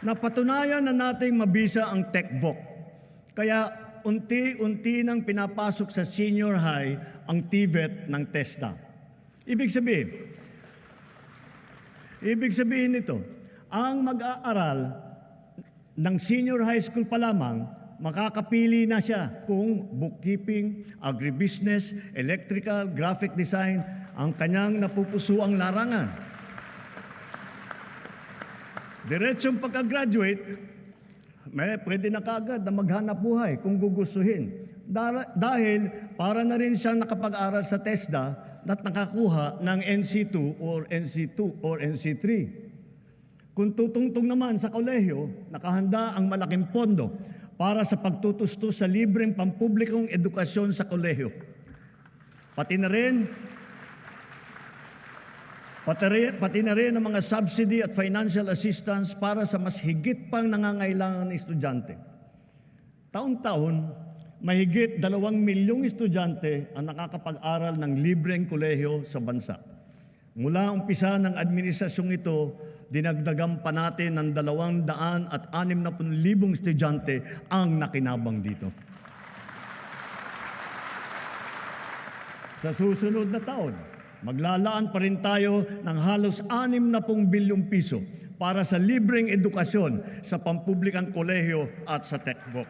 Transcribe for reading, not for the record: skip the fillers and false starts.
Napatunayan na nating mabisa ang TechVoc. Kaya unti-unti nang pinapasok sa senior high ang TVET ng TESDA. Ibig sabihin nito, ang mag-aaral ng senior high school pa lamang, makakapili na siya kung bookkeeping, agribusiness, electrical, graphic design ang kanyang napupusuang larangan. Diretsong pagka-graduate, pwede na kaagad na maghanap buhay kung gugustuhin. Dahil para na rin siyang nakapag-aral sa TESDA at nakakuha ng NC2 or NC2 or NC3. Kung tutungtong naman sa kolehiyo, nakahanda ang malaking pondo para sa pagtutustos sa libreng pampublikong edukasyon sa kolehiyo. Pati na rin ang mga subsidy at financial assistance para sa mas higit pang nangangailangan ng estudyante. Taon-taon, mahigit 2 milyong estudyante ang nakakapag-aral ng libreng kolehiyo sa bansa. Mula umpisa ng administrasyong ito, dinagdagan pa natin ng 260,000 estudyante ang nakinabang dito. Sa susunod na taon, maglalaan pa rin tayo ng halos 60 bilyong piso para sa libreng edukasyon sa pampublikang kolehiyo at sa TechVoc.